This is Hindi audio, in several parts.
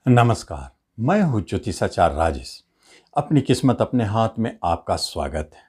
नमस्कार। मैं हूँ ज्योतिषाचार्य राजेश। अपनी किस्मत अपने हाथ में आपका स्वागत है।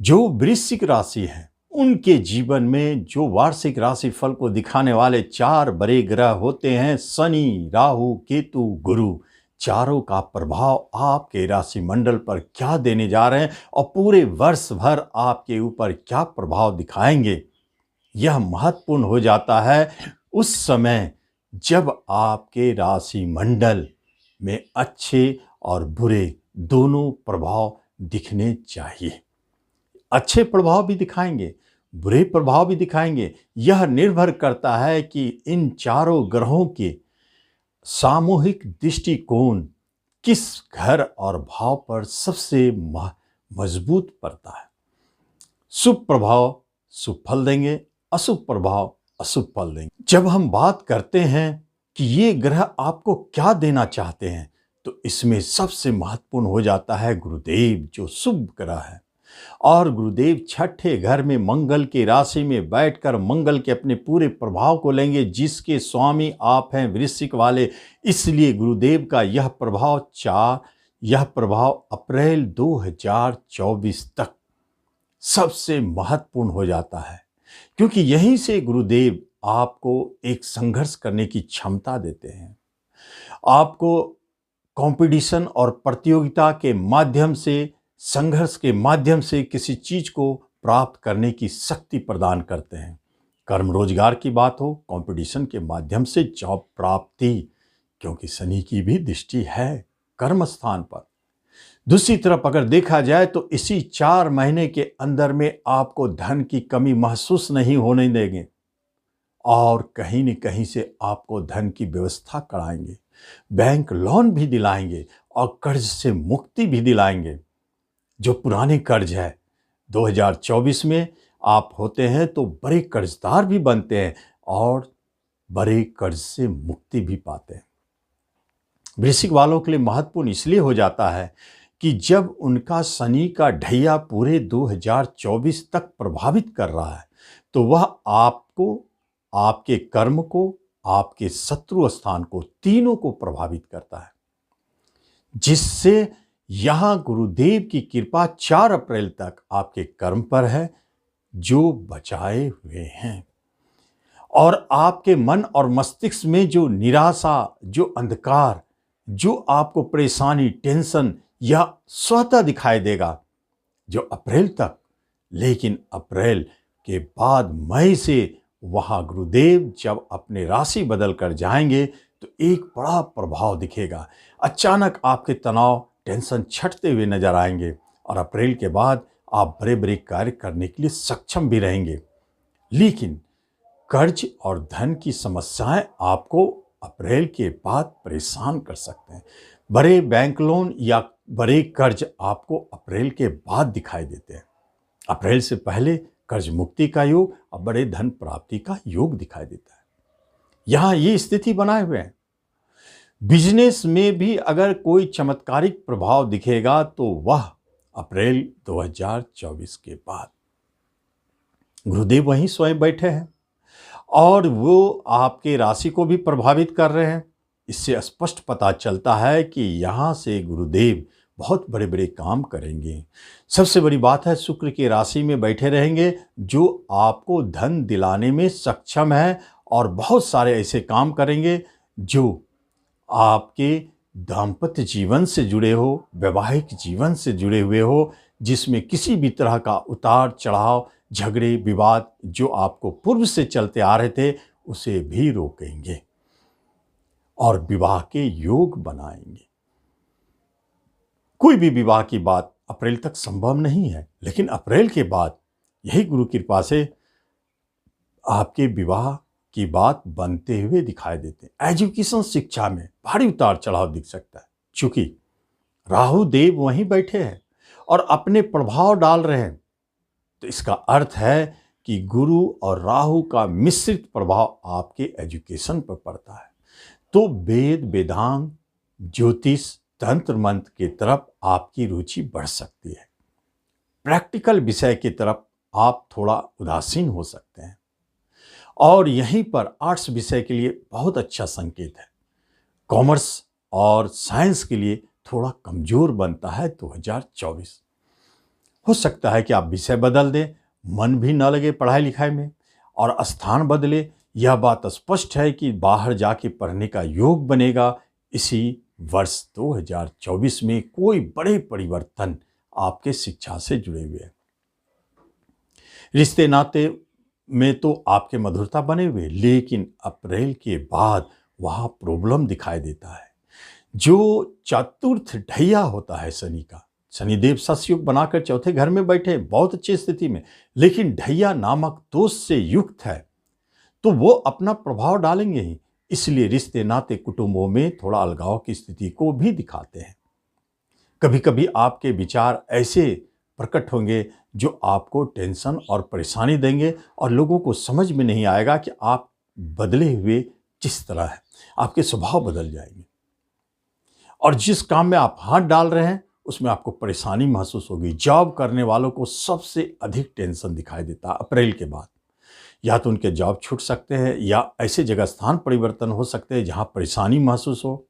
जो वृश्चिक राशि है उनके जीवन में जो वार्षिक राशि फल को दिखाने वाले 4 बड़े ग्रह होते हैं, शनि, राहु, केतु, गुरु, चारों का प्रभाव आपके राशि मंडल पर क्या देने जा रहे हैं और पूरे वर्ष भर आपके ऊपर क्या प्रभाव दिखाएंगे, यह महत्वपूर्ण हो जाता है उस समय जब आपके राशि मंडल में अच्छे और बुरे दोनों प्रभाव दिखने चाहिए। अच्छे प्रभाव भी दिखाएंगे, बुरे प्रभाव भी दिखाएंगे। यह निर्भर करता है कि इन चारों ग्रहों के सामूहिक दृष्टिकोण किस घर और भाव पर सबसे मजबूत पड़ता है। शुभ प्रभाव शुभ फल देंगे, अशुभ प्रभाव अशुभ फल देंगे। जब हम बात करते हैं कि ये ग्रह आपको क्या देना चाहते हैं, तो इसमें सबसे महत्वपूर्ण हो जाता है गुरुदेव, जो शुभ ग्रह है। और गुरुदेव छठे घर में मंगल की राशि में बैठकर मंगल के अपने पूरे प्रभाव को लेंगे, जिसके स्वामी आप हैं वृश्चिक वाले। इसलिए गुरुदेव का यह प्रभाव अप्रैल 2024 तक सबसे महत्वपूर्ण हो जाता है, क्योंकि यहीं से गुरुदेव आपको एक संघर्ष करने की क्षमता देते हैं। आपको कंपटीशन और प्रतियोगिता के माध्यम से, संघर्ष के माध्यम से किसी चीज को प्राप्त करने की शक्ति प्रदान करते हैं। कर्म रोजगार की बात हो, कंपटीशन के माध्यम से जॉब प्राप्ति, क्योंकि शनि की भी दृष्टि है कर्म स्थान पर। दूसरी तरफ अगर देखा जाए तो इसी 4 महीने के अंदर में आपको धन की कमी महसूस नहीं होने देंगे और कहीं न कहीं से आपको धन की व्यवस्था कराएंगे, बैंक लोन भी दिलाएंगे और कर्ज से मुक्ति भी दिलाएंगे। जो पुराने कर्ज है 2024 में आप होते हैं तो बड़े कर्जदार भी बनते हैं और बड़े कर्ज से मुक्ति भी पाते हैं। वृश्चिक वालों के लिए महत्वपूर्ण इसलिए हो जाता है कि जब उनका शनि का ढैया पूरे 2024 तक प्रभावित कर रहा है, तो वह आपको, आपके कर्म को, आपके शत्रु स्थान को, तीनों को प्रभावित करता है, जिससे यहां गुरुदेव की कृपा 4 अप्रैल तक आपके कर्म पर है, जो बचाए हुए हैं। और आपके मन और मस्तिष्क में जो निराशा, जो अंधकार, जो आपको परेशानी, टेंशन, यह स्वतः दिखाई देगा जो अप्रैल तक। लेकिन अप्रैल के बाद मई से वहां गुरुदेव जब अपने राशि बदल कर जाएंगे तो एक बड़ा प्रभाव दिखेगा। अचानक आपके तनाव, टेंशन छटते हुए नजर आएंगे और अप्रैल के बाद आप बड़े बड़े कार्य करने के लिए सक्षम भी रहेंगे। लेकिन कर्ज और धन की समस्याएं आपको अप्रैल के बाद परेशान कर सकते हैं। बड़े बैंक लोन या बड़े कर्ज आपको अप्रैल के बाद दिखाई देते हैं। अप्रैल से पहले कर्ज मुक्ति का योग और बड़े धन प्राप्ति का योग दिखाई देता है। यहां ये स्थिति बनाए हुए हैं। बिजनेस में भी अगर कोई चमत्कारिक प्रभाव दिखेगा तो वह अप्रैल 2024 के बाद। गुरुदेव वहीं स्वयं बैठे हैं और वो आपके राशि को भी प्रभावित कर रहे हैं। इससे स्पष्ट पता चलता है कि यहाँ से गुरुदेव बहुत बड़े बड़े काम करेंगे। सबसे बड़ी बात है, शुक्र की राशि में बैठे रहेंगे, जो आपको धन दिलाने में सक्षम है और बहुत सारे ऐसे काम करेंगे जो आपके दाम्पत्य जीवन से जुड़े हो, वैवाहिक जीवन से जुड़े हुए हो, जिसमें किसी भी तरह का उतार चढ़ाव, झगड़े, विवाद जो आपको पूर्व से चलते आ रहे थे, उसे भी रोकेंगे और विवाह के योग बनाएंगे। कोई भी विवाह की बात अप्रैल तक संभव नहीं है, लेकिन अप्रैल के बाद यही गुरु कृपा से आपके विवाह की बात बनते हुए दिखाई देते हैं। एजुकेशन, शिक्षा में भारी उतार चढ़ाव दिख सकता है, चूंकि राहु देव वहीं बैठे हैं और अपने प्रभाव डाल रहे हैं। तो इसका अर्थ है कि गुरु और राहु का मिश्रित प्रभाव आपके एजुकेशन पर पड़ता है। तो वेद, वेदांग, ज्योतिष, तंत्र मंत्र की तरफ आपकी रुचि बढ़ सकती है। प्रैक्टिकल विषय की तरफ आप थोड़ा उदासीन हो सकते हैं। और यहीं पर आर्ट्स विषय के लिए बहुत अच्छा संकेत है। कॉमर्स और साइंस के लिए थोड़ा कमजोर बनता है 2024। हो सकता है कि आप विषय बदल दें, मन भी न लगे पढ़ाई लिखाई में और स्थान बदले। यह बात स्पष्ट है कि बाहर जाके पढ़ने का योग बनेगा। इसी वर्ष 2024 में कोई बड़े परिवर्तन आपके शिक्षा से जुड़े हुए हैं। रिश्ते नाते में तो आपके मधुरता बने हुए, लेकिन अप्रैल के बाद वहां प्रॉब्लम दिखाई देता है। जो चतुर्थ ढैया होता है शनि का, शनिदेव ससयुग बनाकर चौथे घर में बैठे, बहुत अच्छी स्थिति में, लेकिन ढैया नामक दोष से युक्त है, तो वो अपना प्रभाव डालेंगे ही। इसलिए रिश्ते नाते कुटुंबों में थोड़ा अलगाव की स्थिति को भी दिखाते हैं। कभी कभी आपके विचार ऐसे प्रकट होंगे जो आपको टेंशन और परेशानी देंगे और लोगों को समझ में नहीं आएगा कि आप बदले हुए किस तरह है। आपके स्वभाव बदल जाएंगे और जिस काम में आप हाथ डाल रहे हैं उसमें आपको परेशानी महसूस होगी। जॉब करने वालों को सबसे अधिक टेंशन दिखाई देता है अप्रैल के बाद। या तो उनके जॉब छूट सकते हैं या ऐसे जगह स्थान परिवर्तन हो सकते हैं जहां परेशानी महसूस हो।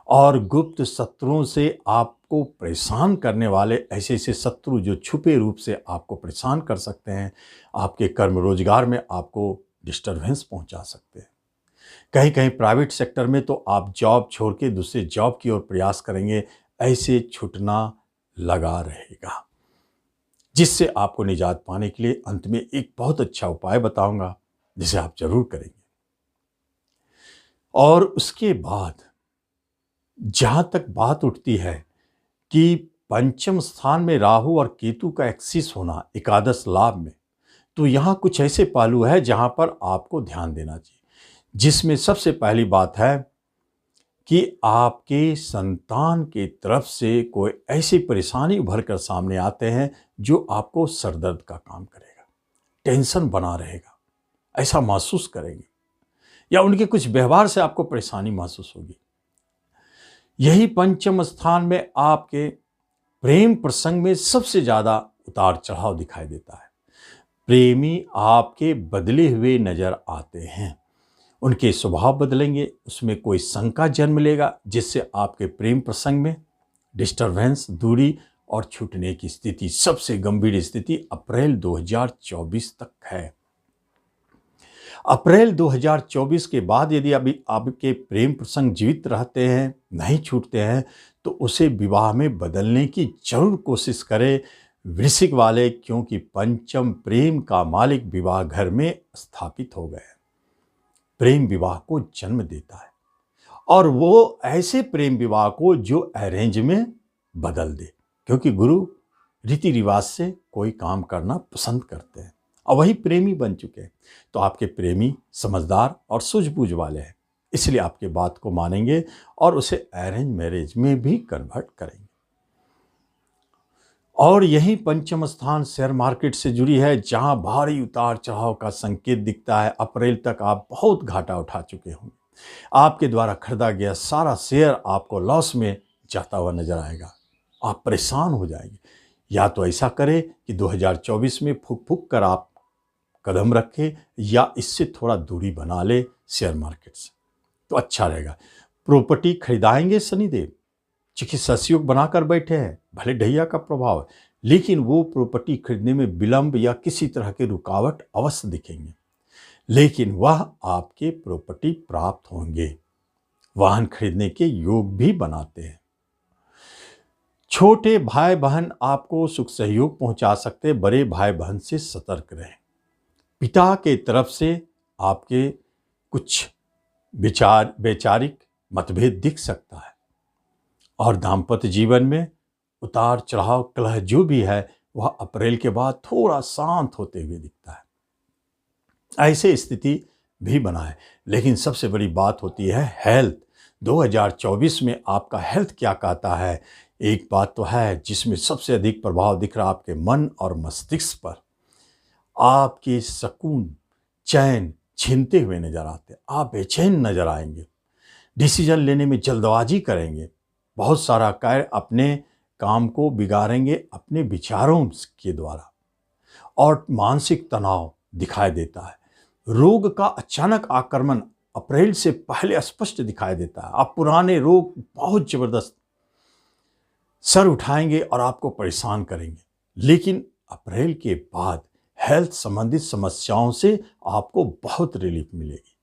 और गुप्त शत्रुओं से आपको परेशान करने वाले ऐसे ऐसे शत्रु जो छुपे रूप से आपको परेशान कर सकते हैं, आपके कर्म रोजगार में आपको डिस्टरबेंस पहुंचा सकते हैं। कहीं कहीं प्राइवेट सेक्टर में तो आप जॉब छोड़ के दूसरे जॉब की ओर प्रयास करेंगे, ऐसे छूटना लगा रहेगा, जिससे आपको निजात पाने के लिए अंत में एक बहुत अच्छा उपाय बताऊंगा जिसे आप जरूर करेंगे। और उसके बाद जहां तक बात उठती है कि पंचम स्थान में राहु और केतु का एक्सिस होना एकादश लाभ में, तो यहां कुछ ऐसे पहलू है जहां पर आपको ध्यान देना चाहिए, जिसमें सबसे पहली बात है कि आपके संतान के तरफ से कोई ऐसी परेशानी उभर कर सामने आते हैं जो आपको सरदर्द का काम करेगा, टेंशन बना रहेगा, ऐसा महसूस करेंगे, या उनके कुछ व्यवहार से आपको परेशानी महसूस होगी। यही पंचम स्थान में आपके प्रेम प्रसंग में सबसे ज्यादा उतार चढ़ाव दिखाई देता है। प्रेमी आपके बदले हुए नजर आते हैं, उनके स्वभाव बदलेंगे, उसमें कोई शंका जन्म लेगा, जिससे आपके प्रेम प्रसंग में डिस्टरबेंस, दूरी और छूटने की स्थिति, सबसे गंभीर स्थिति अप्रैल 2024 तक है। अप्रैल 2024 के बाद यदि अभी आपके प्रेम प्रसंग जीवित रहते हैं, नहीं छूटते हैं, तो उसे विवाह में बदलने की जरूर कोशिश करें वृश्चिक वाले, क्योंकि पंचम प्रेम का मालिक विवाह घर में स्थापित हो गए। प्रेम विवाह को जन्म देता है और वो ऐसे प्रेम विवाह को जो अरेंज में बदल दे, क्योंकि गुरु रीति रिवाज से कोई काम करना पसंद करते हैं और वही प्रेमी बन चुके हैं। तो आपके प्रेमी समझदार और सूझबूझ वाले हैं, इसलिए आपके बात को मानेंगे और उसे अरेंज मैरिज में भी कन्वर्ट करेंगे। और यही पंचम स्थान शेयर मार्केट से जुड़ी है, जहां भारी उतार चढ़ाव का संकेत दिखता है। अप्रैल तक आप बहुत घाटा उठा चुके होंगे, आपके द्वारा खरीदा गया सारा शेयर आपको लॉस में जाता हुआ नजर आएगा, आप परेशान हो जाएंगे। या तो ऐसा करें कि 2024 में फूक फूक कर आप कदम रखें, या इससे थोड़ा दूरी बना ले शेयर मार्केट से, तो अच्छा रहेगा। प्रॉपर्टी खरीदाएंगे शनिदेव, चिकित्सा योग बनाकर बैठे हैं, भले ढैया का प्रभाव है, लेकिन वो प्रॉपर्टी खरीदने में विलंब या किसी तरह के रुकावट अवश्य दिखेंगे, लेकिन वह आपके प्रॉपर्टी प्राप्त होंगे। वाहन खरीदने के योग भी बनाते हैं। छोटे भाई बहन आपको सुख सहयोग पहुंचा सकते, बड़े भाई बहन से सतर्क रहें। पिता के तरफ से आपके कुछ वैचारिक मतभेद दिख सकता है और दाम्पत्य जीवन में उतार चढ़ाव कलह जो भी है वह अप्रैल के बाद थोड़ा शांत होते हुए दिखता है। ऐसे स्थिति भी बना है, लेकिन सबसे बड़ी बात होती है हेल्थ। 2024 में आपका हेल्थ क्या कहता है? एक बात तो है जिसमें सबसे अधिक प्रभाव दिख रहा आपके मन और मस्तिष्क पर। आपके सुकून चैन छीनते हुए नजर आते, आप बेचैन नजर आएंगे, डिसीजन लेने में जल्दबाजी करेंगे, बहुत सारा कार्य अपने काम को बिगाड़ेंगे अपने विचारों के द्वारा, और मानसिक तनाव दिखाई देता है। रोग का अचानक आक्रमण अप्रैल से पहले स्पष्ट दिखाई देता है। आप पुराने रोग बहुत जबरदस्त सर उठाएंगे और आपको परेशान करेंगे, लेकिन अप्रैल के बाद हेल्थ संबंधित समस्याओं से आपको बहुत रिलीफ मिलेगी,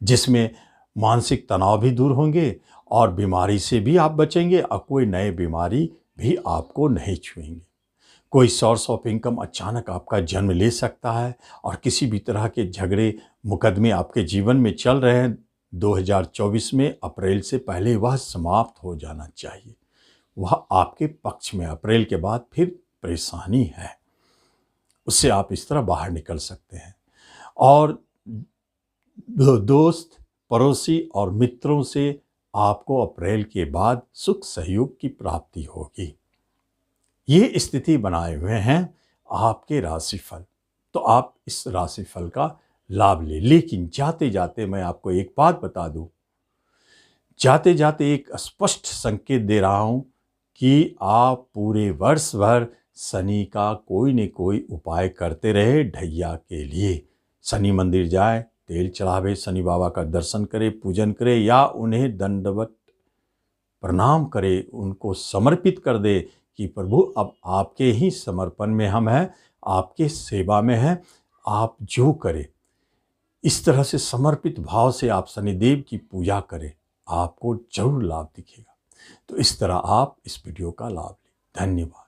जिसमें मानसिक तनाव भी दूर होंगे और बीमारी से भी आप बचेंगे और कोई नए बीमारी भी आपको नहीं छुएंगे। कोई सोर्स ऑफ इनकम अचानक आपका जन्म ले सकता है और किसी भी तरह के झगड़े मुकदमे आपके जीवन में चल रहे हैं 2024 में अप्रैल से पहले वह समाप्त हो जाना चाहिए। वह आपके पक्ष में अप्रैल के बाद फिर परेशानी है, उससे आप इस तरह बाहर निकल सकते हैं। और दोस्त, पड़ोसी और मित्रों से आपको अप्रैल के बाद सुख सहयोग की प्राप्ति होगी। ये स्थिति बनाए हुए हैं आपके राशिफल, तो आप इस राशिफल का लाभ लें। लेकिन जाते जाते मैं आपको एक बात बता दूं, जाते जाते एक स्पष्ट संकेत दे रहा हूं कि आप पूरे वर्ष भर शनि का कोई न कोई उपाय करते रहे ढैया के लिए। शनि मंदिर जाए, तेल चढ़ावे, शनि बाबा का दर्शन करे, पूजन करे या उन्हें दंडवत प्रणाम करे, उनको समर्पित कर दे कि प्रभु अब आपके ही समर्पण में हम हैं, आपके सेवा में हैं, आप जो करें। इस तरह से समर्पित भाव से आप शनिदेव की पूजा करें, आपको जरूर लाभ दिखेगा। तो इस तरह आप इस वीडियो का लाभ लें। धन्यवाद।